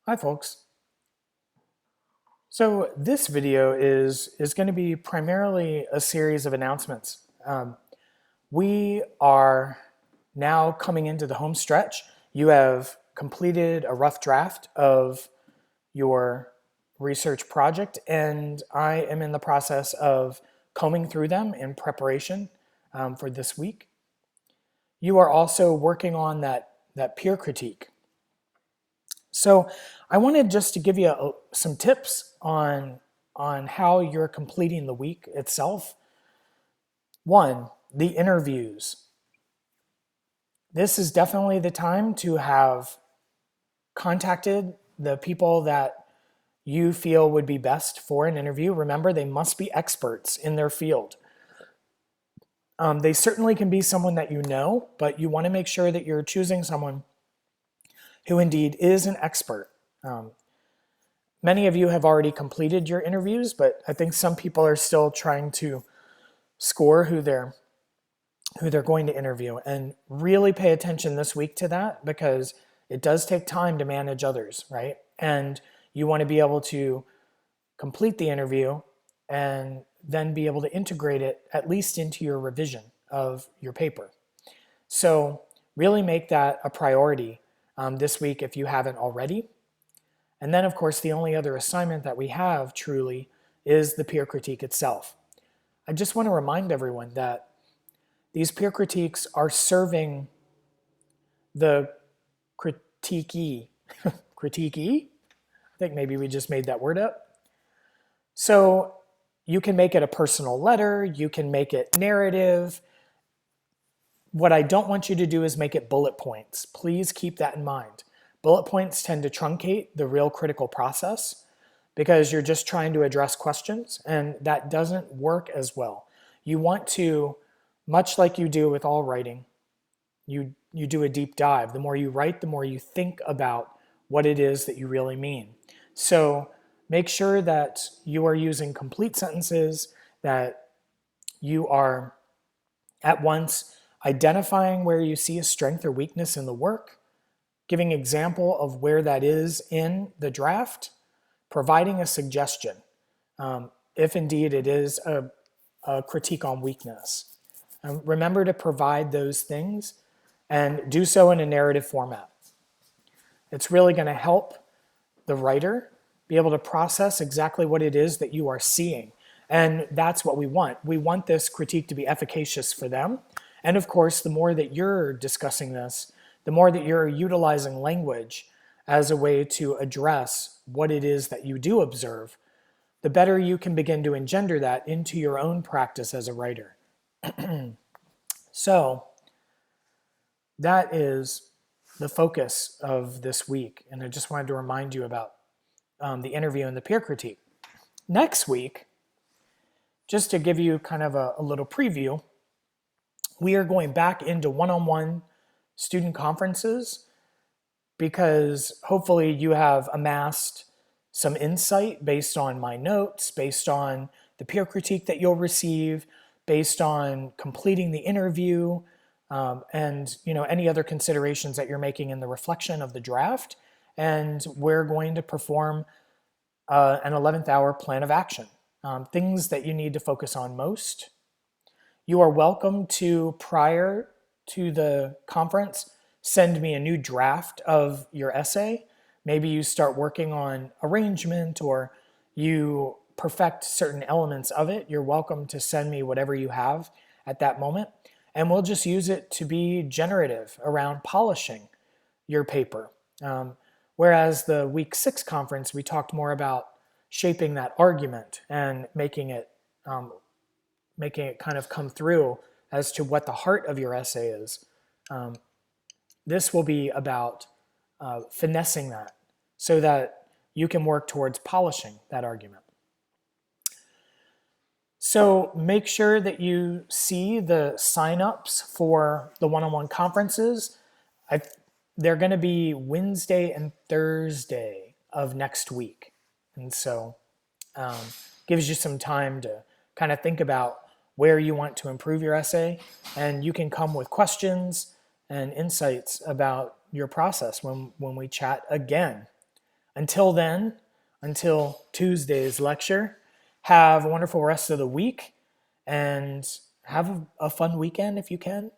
Hi folks. So this video is going to be primarily a series of announcements. We are now coming into the home stretch. You have completed a rough draft of your research project, and I am in the process of combing through them in preparation for this week. You are also working on that peer critique. So I wanted just to give you some tips on how you're completing the week itself. One, the interviews. This is definitely the time to have contacted the people that you feel would be best for an interview. Remember, they must be experts in their field. They certainly can be someone that you know, but you want to make sure that you're choosing someone who indeed is an expert. Many of you have already completed your interviews, but I think some people are still trying to score who they're going to interview, and really pay attention this week to that, because it does take time to manage others, right? And you want to be able to complete the interview and then be able to integrate it at least into your revision of your paper. So really make that a priority this week if you haven't already. And then, of course, the only other assignment that we have truly is the peer critique itself. I just want to remind everyone that these peer critiques are serving the critiquee. Critiquee? I think maybe we just made that word up. So you can make it a personal letter, you can make it narrative. What I don't want you to do is make it bullet points. Please keep that in mind. Bullet points tend to truncate the real critical process because you're just trying to address questions, and that doesn't work as well. You want to, much like you do with all writing, you do a deep dive. The more you write, the more you think about what it is that you really mean. So make sure that you are using complete sentences, that you are at once identifying where you see a strength or weakness in the work, giving example of where that is in the draft, providing a suggestion, if indeed it is a critique on weakness. Remember to provide those things and do so in a narrative format. It's really going to help the writer be able to process exactly what it is that you are seeing. And that's what we want. We want this critique to be efficacious for them. And of course, the more that you're discussing this, the more that you're utilizing language as a way to address what it is that you do observe, the better you can begin to engender that into your own practice as a writer. So that is the focus of this week. And I just wanted to remind you about the interview and the peer critique. Next week, just to give you kind of a little preview, we are going back into one-on-one student conferences, because hopefully you have amassed some insight based on my notes, based on the peer critique that you'll receive, based on completing the interview, and any other considerations that you're making in the reflection of the draft. And we're going to perform an 11th hour plan of action, things that you need to focus on most. You are welcome to, prior to the conference, send me a new draft of your essay. Maybe you start working on arrangement, or you perfect certain elements of it. You're welcome to send me whatever you have at that moment, and we'll just use it to be generative around polishing your paper. Whereas the week 6 conference, we talked more about shaping that argument and making it kind of come through as to what the heart of your essay is. This will be about finessing that so that you can work towards polishing that argument. So make sure that you see the signups for the one-on-one conferences. They're going to be Wednesday and Thursday of next week. And so gives you some time to kind of think about where you want to improve your essay, and you can come with questions and insights about your process when we chat again. Until then, until Tuesday's lecture, have a wonderful rest of the week and have a fun weekend if you can.